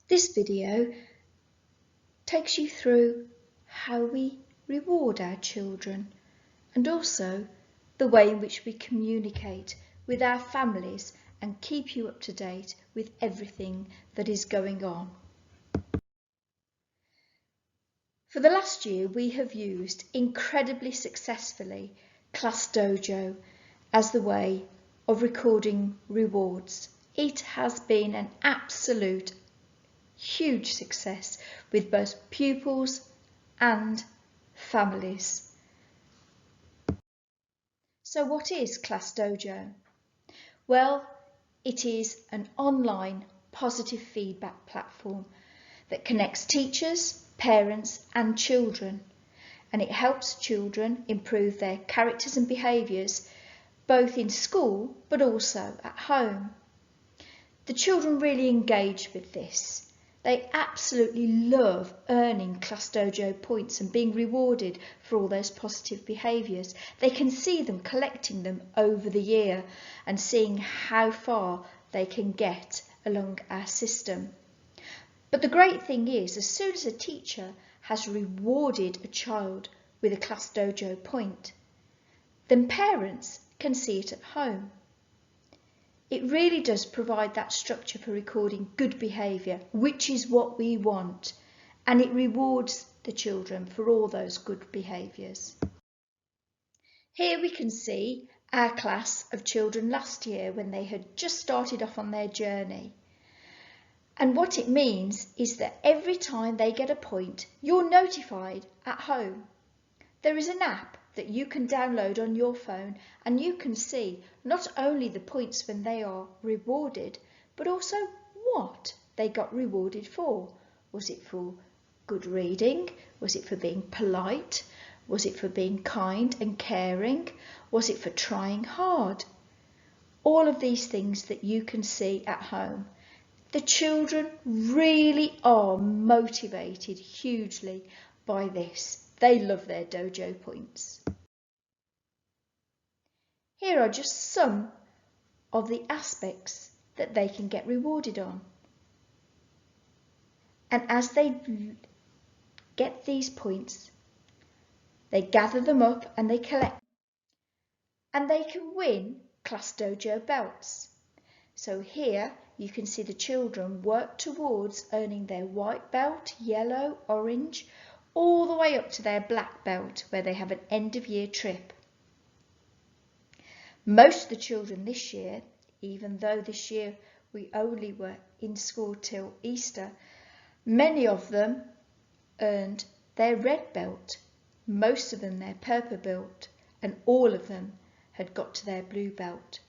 This video takes you through how we reward our children and also the way in which we communicate with our families and keep you up to date with everything that is going on. For the last year, we have used incredibly successfully Class Dojo as the way of recording rewards. It has been an absolute huge success with both pupils and families. So what is Class Dojo? Well, it is an online positive feedback platform that connects teachers, parents and children, and it helps children improve their characters and behaviours both in school but also at home. The children really engage with this. They absolutely love earning Class Dojo points and being rewarded for all those positive behaviours. They can see them collecting them over the year and seeing how far they can get along our system. But the great thing is, as soon as a teacher has rewarded a child with a Class Dojo point, then parents can see it at home. It really does provide that structure for recording good behaviour, which is what we want, and it rewards the children for all those good behaviours. Here we can see our class of children last year when they had just started off on their journey. And what it means is that every time they get a point, you're notified at home. There is an app that you can download on your phone and you can see not only the points when they are rewarded, but also what they got rewarded for. Was it for good reading? Was it for being polite? Was it for being kind and caring? Was it for trying hard? All of these things that you can see at home. The children really are motivated hugely by this. They love their dojo points. Here are just some of the aspects that they can get rewarded on. And as they get these points, they gather them up and they collect. And they can win Class Dojo belts. So here you can see the children work towards earning their white belt, yellow, orange, all the way up to their black belt where they have an end of year trip. Most of the children this year, even though this year we only were in school till Easter, many of them earned their red belt, most of them their purple belt, and all of them had got to their blue belt.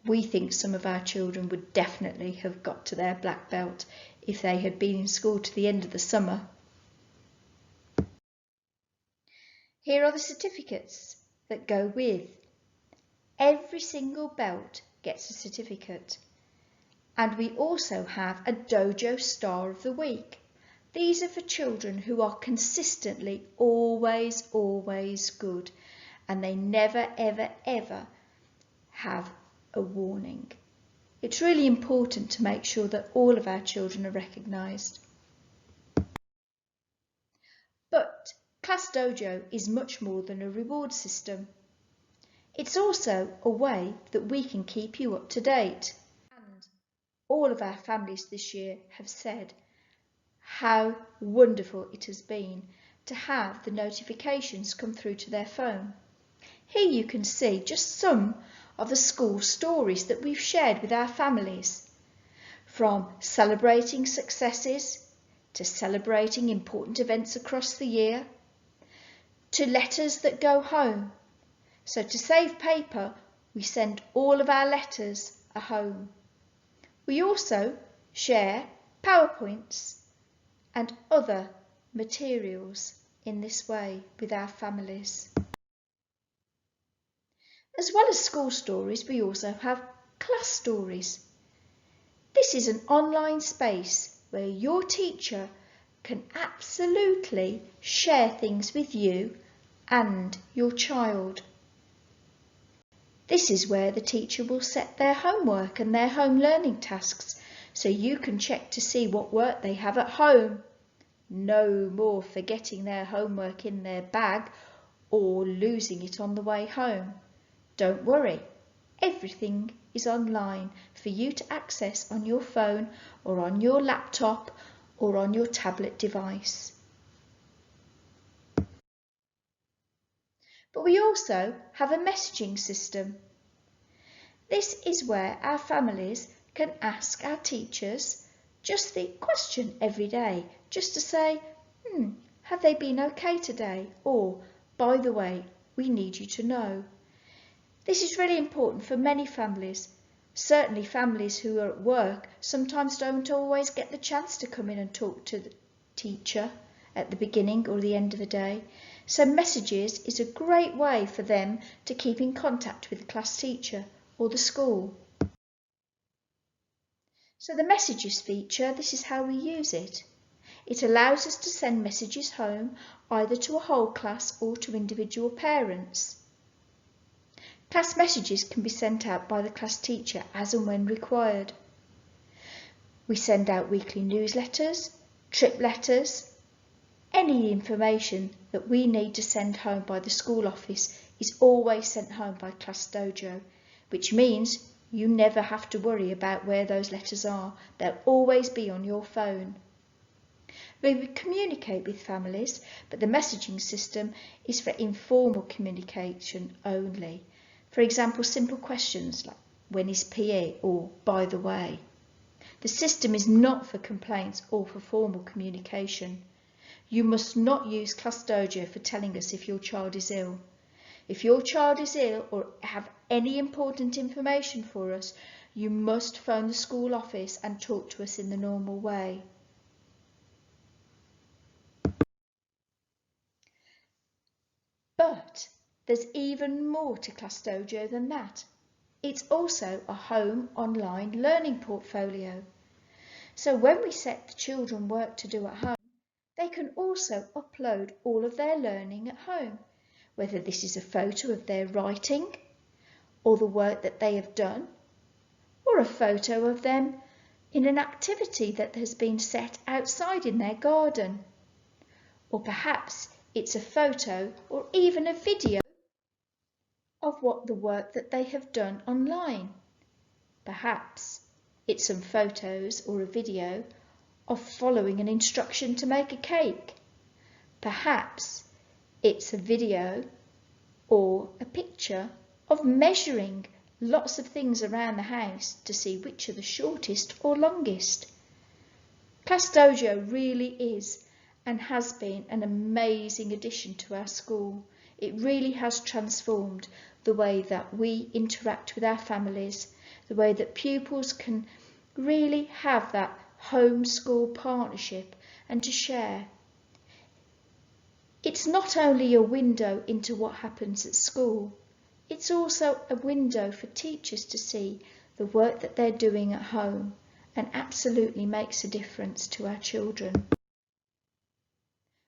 We think some of our children would definitely have got to their black belt if they had been in school to the end of the summer. Here are the certificates that go with. Every single belt gets a certificate. And we also have a Dojo Star of the Week. These are for children who are consistently always good, and they never ever have a warning. It's really important to make sure that all of our children are recognised. But Class Dojo is much more than a reward system. It's also a way that we can keep you up to date. And all of our families this year have said how wonderful it has been to have the notifications come through to their phone. Here you can see just some of the school stories that we've shared with our families, from celebrating successes to celebrating important events across the year, to letters that go home. So to save paper, we send all of our letters home. We also share PowerPoints and other materials in this way with our families. As well as school stories, we also have class stories. This is an online space where your teacher can absolutely share things with you and your child. This is where the teacher will set their homework and their home learning tasks so you can check to see what work they have at home. No more forgetting their homework in their bag or losing it on the way home. Don't worry, everything is online for you to access on your phone or on your laptop or on your tablet device. But we also have a messaging system. This is where our families can ask our teachers just the question every day, just to say, have they been okay today? Or, by the way, we need you to know. This is really important for many families. Certainly families who are at work sometimes don't always get the chance to come in and talk to the teacher at the beginning or the end of the day. So messages is a great way for them to keep in contact with the class teacher or the school. So the messages feature, this is how we use it. It allows us to send messages home either to a whole class or to individual parents. Class messages can be sent out by the class teacher as and when required. We send out weekly newsletters, trip letters. Any information that we need to send home by the school office is always sent home by Class Dojo, which means you never have to worry about where those letters are. They'll always be on your phone. We communicate with families, but the messaging system is for informal communication only. For example, simple questions like, when is PE, or by the way. The system is not for complaints or for formal communication. You must not use Class Dojo for telling us if your child is ill. If your child is ill or have any important information for us, you must phone the school office and talk to us in the normal way. But there's even more to Class Dojo than that. It's also a home online learning portfolio. So when we set the children work to do at home, they can also upload all of their learning at home, whether this is a photo of their writing or the work that they have done, or a photo of them in an activity that has been set outside in their garden, or perhaps it's a photo or even a video of what the work that they have done online. Perhaps it's some photos or a video of following an instruction to make a cake. Perhaps it's a video or a picture of measuring lots of things around the house to see which are the shortest or longest. Class Dojo really is and has been an amazing addition to our school. It really has transformed the way that we interact with our families, the way that pupils can really have that home-school partnership and to share. It's not only a window into what happens at school, it's also a window for teachers to see the work that they're doing at home and absolutely makes a difference to our children.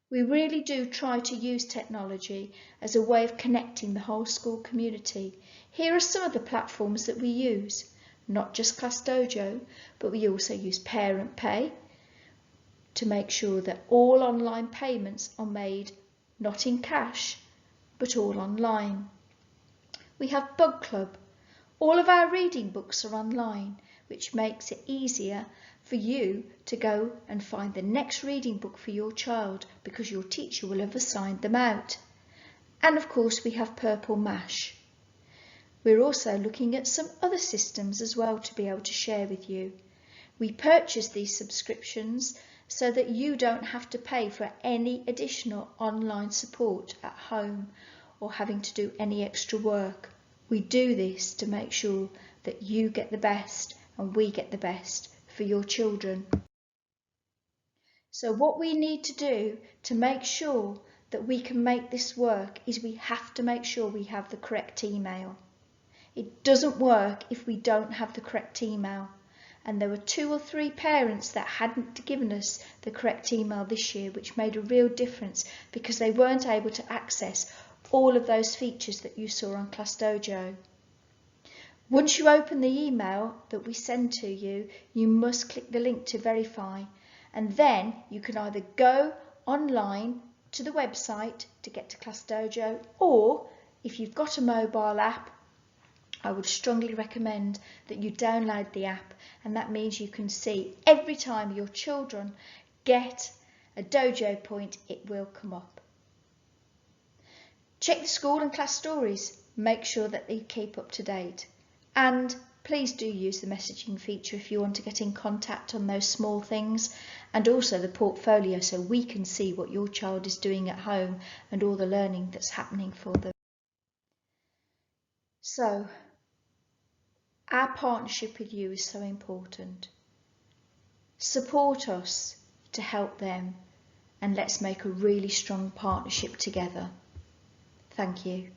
We really do try to use technology as a way of connecting the whole school community. Here are some of the platforms that we use. Not just Class Dojo, but we also use Parent Pay to make sure that all online payments are made not in cash, but all online. We have Book Club. All of our reading books are online, which makes it easier for you to go and find the next reading book for your child because your teacher will have assigned them out. And of course we have Purple Mash. We're also looking at some other systems as well to be able to share with you. We purchase these subscriptions so that you don't have to pay for any additional online support at home or having to do any extra work. We do this to make sure that you get the best and we get the best for your children. So what we need to do to make sure that we can make this work is we have to make sure we have the correct email. It doesn't work if we don't have the correct email. And there were 2 or 3 parents that hadn't given us the correct email this year, which made a real difference because they weren't able to access all of those features that you saw on Class Dojo. Once you open the email that we send to you, you must click the link to verify, and then you can either go online to the website to get to Class Dojo, or if you've got a mobile app, I would strongly recommend that you download the app, and that means you can see every time your children get a dojo point, it will come up. Check the school and class stories, make sure that they keep up to date. And please do use the messaging feature if you want to get in contact on those small things, and also the portfolio so we can see what your child is doing at home and all the learning that's happening for them. So, our partnership with you is so important. Support us to help them, and let's make a really strong partnership together. Thank you.